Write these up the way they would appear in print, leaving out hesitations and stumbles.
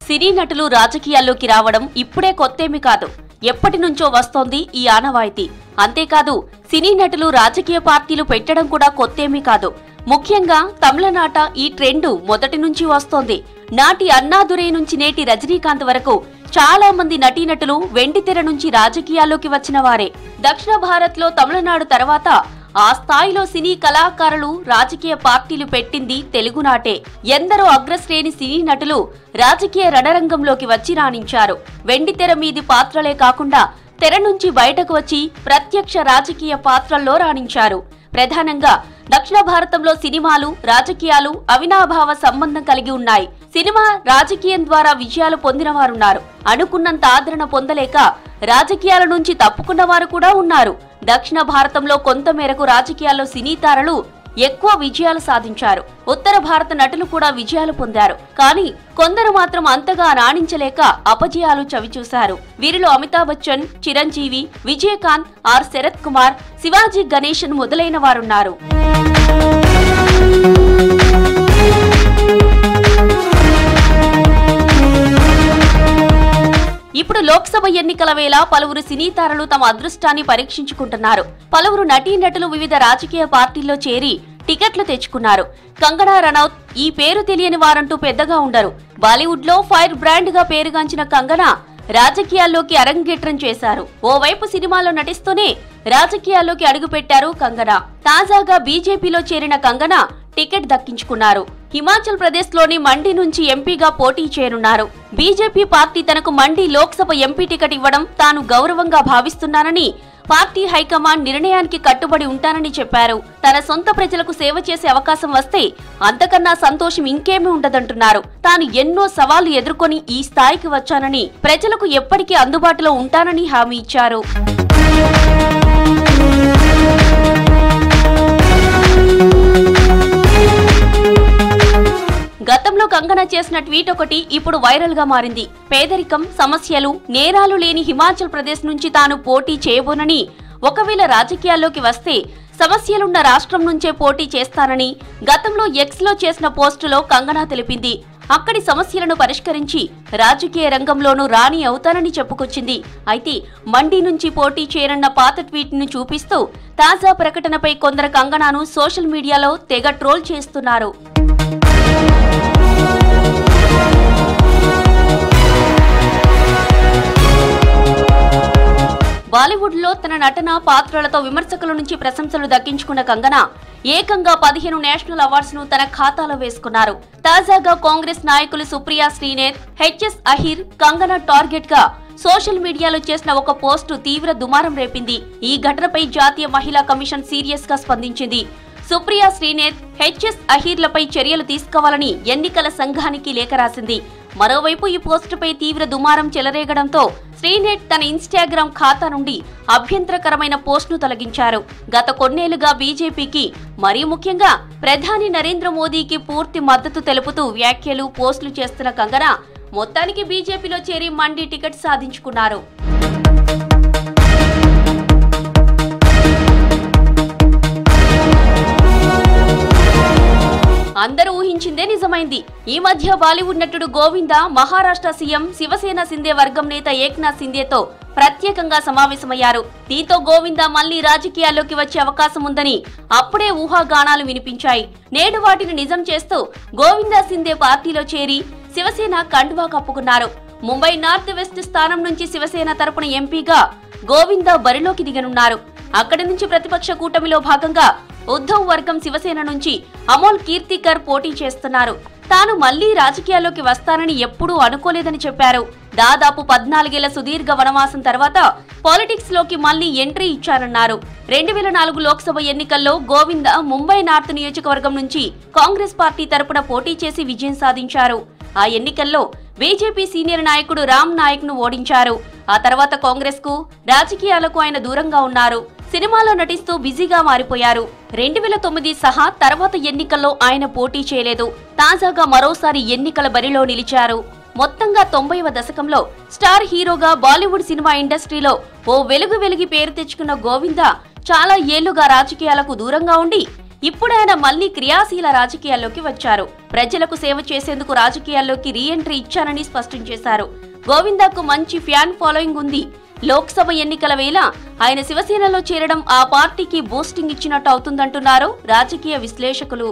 సినీ నటులు రాజకీయాల్లోకి రావడం ఇప్పుడే కొత్తేమీ కాదు. ఎప్పటి నుంచో వస్తోంది ఈ ఆనవాయితీ. అంతేకాదు సినీ నటులు రాజకీయ పార్టీలు పెట్టడం కూడా కొత్తేమీ కాదు. ముఖ్యంగా తమిళనాట ఈ ట్రెండ్ మొదటి నుంచి వస్తోంది. నాటి అన్నాదురై నుంచి నేటి రజనీకాంత్ వరకు చాలా మంది నటీనటులు వెండితెర నుంచి రాజకీయాల్లోకి వచ్చిన వారే. దక్షిణ భారత్ లో తమిళనాడు తర్వాత ఆ స్థాయిలో సినీ కళాకారులు రాజకీయ పార్టీలు పెట్టింది తెలుగునాటే. ఎందరో అగ్రశ్రేణి సినీ నటులు రాజకీయ రణరంగంలోకి వచ్చి రాణించారు. వెండితెర మీది పాత్రలే కాకుండా తెర నుంచి బయటకు వచ్చి ప్రత్యక్ష రాజకీయ పాత్రల్లో రాణించారు. ప్రధానంగా దక్షిణ భారతంలో సినిమాలు రాజకీయాలు అవినాభావ సంబంధం కలిగి ఉన్నాయి. సినిమా రాజకీయం ద్వారా విజయాలు పొందిన వారున్నారు. అనుకున్నంత ఆదరణ పొందలేక రాజకీయాల నుంచి తప్పుకున్న వారు కూడా ఉన్నారు. దక్షిణ భారతంలో కొంతమేరకు రాజకీయాల్లో సినీ తారలు ఎక్కువ విజయాలు సాధించారు. ఉత్తర భారత నటులు కూడా విజయాలు పొందారు. కానీ కొందరు మాత్రం అంతగా రాణించలేక అపజయాలు చవిచూశారు. వీరిలో అమితాబ్ బచ్చన్, చిరంజీవి, విజయకాంత్, ఆర్ శరత్ కుమార్, శివాజీ గణేశన్ మొదలైన వారున్నారు. ఇప్పుడు లోక్సభ ఎన్నికల వేళ పలువురు సినీ తారలు తమ అదృష్టాన్ని పరీక్షించుకుంటున్నారు. పలువురు నటీనటులు వివిధ రాజకీయ పార్టీల్లో చేరి టికెట్లు తెచ్చుకున్నారు. కంగనా రనౌత్ ఈ పేరు తెలియని వారంటూ పెద్దగా ఉండరు. బాలీవుడ్ లో ఫైర్ బ్రాండ్ గా పేరుగాంచిన కంగనా రాజకీయాల్లోకి అరంగేట్రం చేశారు. ఓవైపు సినిమాలో నటిస్తూనే రాజకీయాల్లోకి అడుగుపెట్టారు కంగనా. తాజాగా బీజేపీలో చేరిన కంగనా టికెట్ దక్కించుకున్నారు. హిమాచల్ ప్రదేశ్ లోని మండి నుంచి ఎంపీగా పోటీ చేయనున్నారు. బీజేపీ పార్టీ తనకు మండి లోక్సభ ఎంపీ టికెట్ ఇవ్వడం తాను గౌరవంగా భావిస్తున్నానని, పార్టీ హైకమాండ్ నిర్ణయానికి కట్టుబడి ఉంటానని చెప్పారు. తన సొంత ప్రజలకు సేవ చేసే అవకాశం వస్తే అంతకన్నా సంతోషం ఇంకేమీ ఉండదంటున్నారు. తాను ఎన్నో సవాళ్లు ఎదుర్కొని ఈ స్థాయికి వచ్చానని, ప్రజలకు ఎప్పటికీ అందుబాటులో ఉంటానని హామీ ఇచ్చారు. గతంలో కంగనా చేసిన ట్వీట్ ఒకటి ఇప్పుడు వైరల్ గా మారింది. పేదరికం, సమస్యలు, నేరాలు లేని హిమాచల్ ప్రదేశ్ నుంచి తాను పోటీ చేయబోనని, ఒకవేళ రాజకీయాల్లోకి వస్తే సమస్యలున్న రాష్ట్రం నుంచే పోటీ చేస్తానని గతంలో ఎక్స్ లో చేసిన పోస్టులో కంగనా తెలిపింది. అక్కడి సమస్యలను పరిష్కరించి రాజకీయ రంగంలోనూ రాణి అవుతానని చెప్పుకొచ్చింది. అయితే మండి నుంచి పోటీ చేయనున్న పాత ట్వీట్ ను చూపిస్తూ తాజా ప్రకటనపై కొందరు కంగనాను సోషల్ మీడియాలో తెగ ట్రోల్ చేస్తున్నారు. బాలీవుడ్ లో తన నటన పాత్రలతో విమర్శకుల నుంచి ప్రశంసలు దక్కించుకున్న కంగనా ఏకంగా 15 నేషనల్ అవార్డ్స్ ను తన ఖాతాలో వేసుకున్నారు. తాజాగా కాంగ్రెస్ నాయకులు సుప్రియా శ్రీనేత్, హెచ్ఎస్ అహిర్ కంగనా టార్గెట్ గా సోషల్ మీడియాలో చేసిన ఒక పోస్టు తీవ్ర దుమారం రేపింది. ఈ ఘటనపై జాతీయ మహిళా కమిషన్ సీరియస్ గా స్పందించింది. సుప్రియా శ్రీనేత్, హెచ్ఎస్ అహీర్లపై చర్యలు తీసుకోవాలని ఎన్నికల సంఘానికి లేఖ రాసింది. మరోవైపు ఈ పోస్టుపై తీవ్ర దుమారం చెలరేగడంతో శ్రీనేత్ తన ఇన్స్టాగ్రామ్ ఖాతా నుండి అభ్యంతరకరమైన పోస్టును తొలగించారు. గత కొన్నేళ్లుగా బీజేపీకి, మరీ ముఖ్యంగా ప్రధాని నరేంద్ర మోదీకి పూర్తి మద్దతు తెలుపుతూ వ్యాఖ్యలు, పోస్టులు చేస్తున్న కంగనా మొత్తానికి బీజేపీలో చేరి మండి టికెట్ సాధించుకున్నారు. అందరూ ఊహించిందే నిజమైంది. ఈ మధ్య బాలీవుడ్ నటుడు గోవింద మహారాష్ట్ర సీఎం శివసేన సింధే వర్గం నేత ఏక్నాథ్ సింధేతో ప్రత్యేకంగా సమావేశమయ్యారు. దీంతో గోవింద మళ్లీ రాజకీయాల్లోకి వచ్చే అవకాశం ఉందని అప్పుడే ఊహాగానాలు వినిపించాయి. నేడు వాటిని నిజం చేస్తూ గోవింద సింధే పార్టీలో చేరి శివసేన కండువా కప్పుకున్నారు. ముంబై నార్త్ వెస్ట్ స్థానం నుంచి శివసేన తరపున ఎంపీగా గోవింద బరిలోకి దిగనున్నారు. అక్కడి నుంచి ప్రతిపక్ష కూటమిలో భాగంగా ఉద్ధవ్ వర్గం శివసేన నుంచి అమోల్ కీర్తికర్ పోటీ చేస్తున్నారు. తాను మళ్లీ రాజకీయాల్లోకి వస్తానని ఎప్పుడూ అనుకోలేదని చెప్పారు. దాదాపు 14 ఏళ్ల సుదీర్ఘ వనవాసం తర్వాత పాలిటిక్స్ లోకి మళ్లీ ఎంట్రీ ఇచ్చారన్నారు. 2004 లోక్సభ ఎన్నికల్లో గోవింద ముంబై నార్త్ నియోజకవర్గం నుంచి కాంగ్రెస్ పార్టీ తరపున పోటీ చేసి విజయం సాధించారు. ఆ ఎన్నికల్లో బీజేపీ సీనియర్ నాయకుడు రామ్ నాయక్ ను ఓడించారు. ఆ తర్వాత కాంగ్రెస్ కు, రాజకీయాలకు ఆయన దూరంగా ఉన్నారు. సినిమాలో నటిస్తూ బిజీగా మారిపోయారు. 2009 సహా తర్వాత ఎన్నికల్లో ఆయన పోటీ చేయలేదు. తాజాగా మరోసారి ఎన్నికల బరిలో నిలిచారు. మొత్తంగా 90వ దశకంలో స్టార్ హీరోగా బాలీవుడ్ సినిమా ఇండస్ట్రీలో ఓ వెలుగు పేరు తెచ్చుకున్న గోవింద చాలా ఏళ్లుగా రాజకీయాలకు దూరంగా ఉండి ఇప్పుడు ఆయన మళ్లీ క్రియాశీల రాజకీయాల్లోకి వచ్చారు. ప్రజలకు సేవ చేసేందుకు రాజకీయాల్లోకి రీ ఎంట్రీ ఇచ్చానని స్పష్టం చేశారు. గోవిందాకు మంచి ఫ్యాన్ ఫాలోయింగ్ ఉంది. లోక్సభ ఎన్నికల వేళ ఆయన శివసేనలో చేరడం ఆ పార్టీకి బూస్టింగ్ ఇచ్చినట్టు అవుతుందంటున్నారు రాజకీయ విశ్లేషకులు.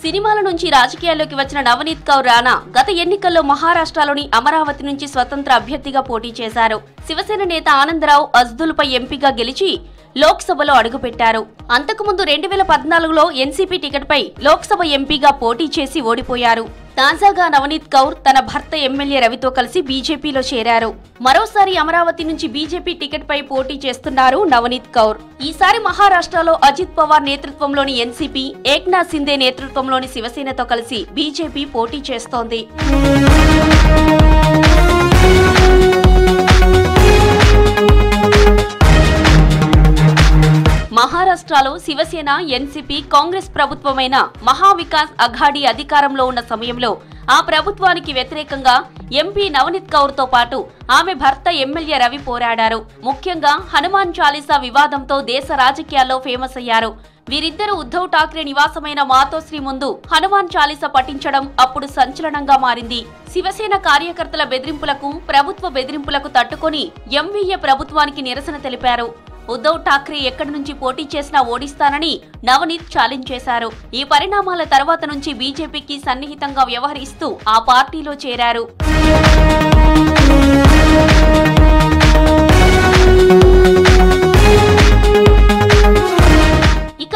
సినిమాల నుంచి రాజకీయాల్లోకి వచ్చిన నవనీత్ కౌర్ రాణా గత ఎన్నికల్లో మహారాష్ట్రలోని అమరావతి నుంచి స్వతంత్ర అభ్యర్థిగా పోటీ చేశారు. శివసేన నేత ఆనందరావు అజ్దుల్పై ఎంపీగా గెలిచి లోక్సభలో అడుగుపెట్టారు. అంతకుముందు 2014లో ఎన్సీపీ టికెట్పై లోక్సభ ఎంపీగా పోటీ చేసి ఓడిపోయారు. తాజాగా నవనీత్ కౌర్ తన భర్త ఎమ్మెల్యే రవితో కలిసి బీజేపీలో చేరారు. మరోసారి అమరావతి నుంచి బీజేపీ టికెట్ పై పోటీ చేస్తున్నారు నవనీత్ కౌర్. ఈసారి మహారాష్ట్రలో అజిత్ పవార్ నేతృత్వంలోని ఎన్సీపీ, ఏక్నాథ్ సింధే నేతృత్వంలోని శివసేనతో కలిసి బీజేపీ పోటీ చేస్తోంది. మహారాష్ట్రలో శివసేన, ఎన్సీపీ, కాంగ్రెస్ ప్రభుత్వమైన మహావికాస్ అఘాడీ అధికారంలో ఉన్న సమయంలో ఆ ప్రభుత్వానికి వ్యతిరేకంగా ఎంపీ నవనీత్ కౌర్ తో పాటు ఆమె భర్త ఎమ్మెల్యే రవి పోరాడారు. ముఖ్యంగా హనుమాన్ చాలీసా వివాదంతో దేశ రాజకీయాల్లో ఫేమస్ అయ్యారు. వీరిద్దరూ ఉద్ధవ్ ఠాక్రే నివాసమైన మాతోశ్రీ ముందు హనుమాన్ చాలీసా పఠించడం అప్పుడు సంచలనంగా మారింది. శివసేన కార్యకర్తల బెదిరింపులకు, ప్రభుత్వ బెదిరింపులకు తట్టుకొని ఎంవీఏ ప్రభుత్వానికి నిరసన తెలిపారు. ఉద్ధవ్ ఠాక్రే ఎక్కడి నుంచి పోటీ చేసినా ఓడిస్తానని నవనీత్ ఛాలెంజ్ చేశారు. ఈ పరిణామాల తర్వాత నుంచి బీజేపీకి సన్నిహితంగా వ్యవహరిస్తూ ఆ పార్టీలో చేరారు. ఇక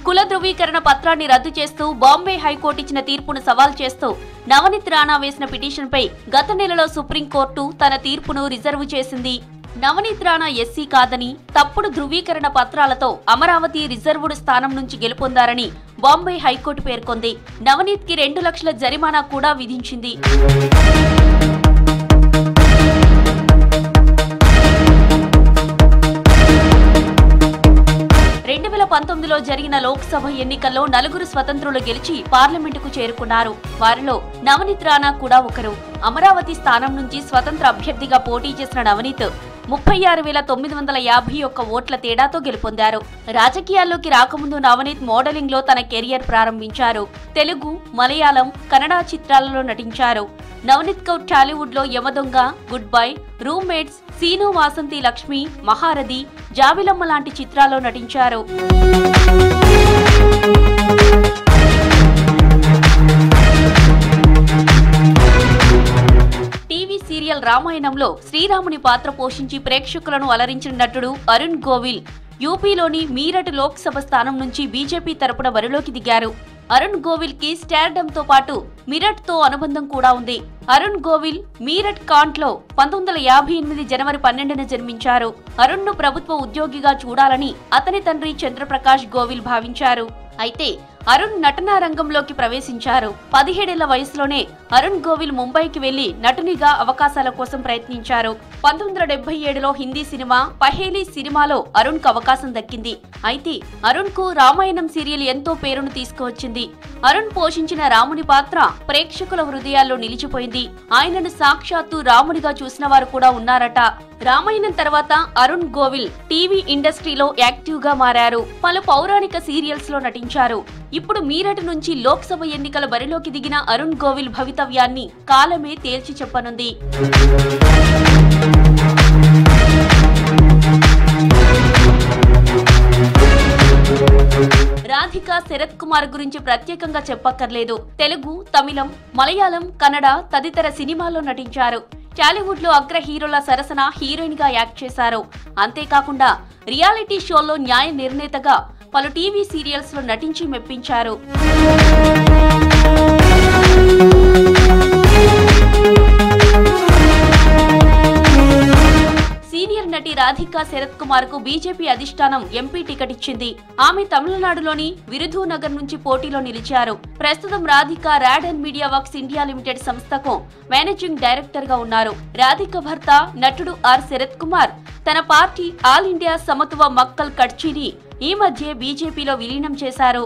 కుల ధృవీకరణ పత్రాన్ని రద్దు చేస్తూ బాంబే హైకోర్టు ఇచ్చిన తీర్పును సవాల్ చేస్తూ నవనీత్ రాణా వేసిన పిటిషన్పై గత నెలలో సుప్రీంకోర్టు తన తీర్పును రిజర్వ్ చేసింది. నవనీత్ రాణా ఎస్సీ కాదని, తప్పుడు ధృవీకరణ పత్రాలతో అమరావతి రిజర్వుడ్ స్థానం నుంచి గెలుపొందారని బాంబే హైకోర్టు పేర్కొంది. నవనీత్ కి 2 లక్షల జరిమానా కూడా విధించింది. 2019లో జరిగిన లోక్సభ ఎన్నికల్లో 4 స్వతంత్రులు గెలిచి పార్లమెంటుకు చేరుకున్నారు. వారిలో నవనీత్ రాణా కూడా ఒకరు. అమరావతి స్థానం నుంచి స్వతంత్ర అభ్యర్థిగా పోటీ చేసిన నవనీత్ 36,951 ఓట్ల తేడాతో గెలుపొందారు. రాజకీయాల్లోకి రాకముందు నవనీత్ మోడలింగ్ లో తన కెరియర్ ప్రారంభించారు. తెలుగు, మలయాళం, కన్నడ చిత్రాలలో నటించారు. నవనీత్ కౌర్ టాలీవుడ్ లో Yamadonga, good bye, roommates, Seenu Vasanthi Lakshmi, Maharathi, Jabilamma లాంటి చిత్రాల్లో నటించారు. టీవీ సీరియల్ రామాయణంలో శ్రీరాముని పాత్ర పోషించి ప్రేక్షకులను అలరించిన నటుడు అరుణ్ గోవిల్ యూపీలోని మీరట్ లోక్సభ స్థానం నుంచి బీజేపీ తరపున బరిలోకి దిగారు. అరుణ్ గోవిల్ కి స్టార్డమ్ తో పాటు మీరట్ తో అనుబంధం కూడా ఉంది. అరుణ్ గోవిల్ మీరట్ కాంట్ లో 1958 జనవరి 12న జన్మించారు. అరుణ్ ను ప్రభుత్వ ఉద్యోగిగా చూడాలని అతని తండ్రి చంద్రప్రకాష్ గోవిల్ భావించారు. అయితే అరుణ్ నటనా రంగంలోకి ప్రవేశించారు. 17 ఏళ్ల వయసులోనే అరుణ్ గోవిల్ ముంబైకి వెళ్లి నటునిగా అవకాశాల కోసం ప్రయత్నించారు. 1977లో హిందీ సినిమా పహేలీ సినిమాలో అరుణ్ కు అవకాశం దక్కింది. అయితే అరుణ్ కు రామాయణం సీరియల్ ఎంతో పేరును తీసుకువచ్చింది. అరుణ్ పోషించిన రాముని పాత్ర ప్రేక్షకుల హృదయాల్లో నిలిచిపోయింది. ఆయనను సాక్షాత్తు రామునిగా చూసిన వారు కూడా ఉన్నారట. రామాయణం తర్వాత అరుణ్ గోవిల్ టీవీ ఇండస్ట్రీలో యాక్టివ్ గా మారారు. పలు పౌరాణిక సీరియల్స్ లో నటించారు. ఇప్పుడు మీరట్ నుంచి లోక్సభ ఎన్నికల బరిలోకి దిగిన అరుణ్ గోవిల్ భవితవ్యాన్ని కాలమే తేల్చి చెప్పనుంది. రాధికా శరత్ కుమార్ గురించి ప్రత్యేకంగా చెప్పక్కర్లేదు. తెలుగు, తమిళం, మలయాళం, కన్నడ తదితర సినిమాల్లో నటించారు. టాలీవుడ్ లో అగ్ర హీరోల సరసన హీరోయిన్ గా యాక్ట్ చేశారు. అంతేకాకుండా రియాలిటీ షోల్లో న్యాయ నిర్ణేతగా పలు టీవీ సీరియల్స్ లో నటించి మెప్పించారు. సీనియర్ నటి రాధికా శరత్ కుమార్ కు బీజేపీ అధిష్టానం ఎంపీ టికెట్ ఇచ్చింది. ఆమె తమిళనాడులోని విరుధునగర్ నుంచి పోటీలో నిలిచారు. ప్రస్తుతం Radhika rat and media works India limited సంస్థకు మేనేజింగ్ డైరెక్టర్ గా ఉన్నారు. రాధిక భర్త నటుడు ఆర్ శరత్ కుమార్ తన పార్టీ ఆల్ ఇండియా సమత్వ మక్కల్ కడ్చీని ఈ మధ్య బీజేపీలో విలీనం చేశారు.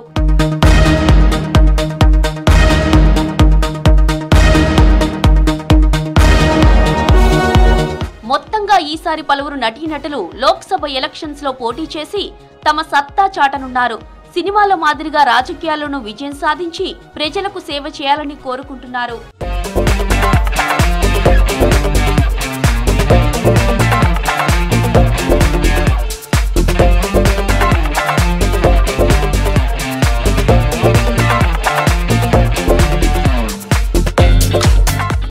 క్రమంగా ఈసారి పలువురు నటీనటులు లోక్సభ ఎలక్షన్స్ లో పోటీ చేసి తమ సత్తా చాటనున్నారు. సినిమాల మాదిరిగా రాజకీయాల్లోనూ విజయం సాధించి ప్రజలకు సేవ చేయాలని కోరుకుంటున్నారు.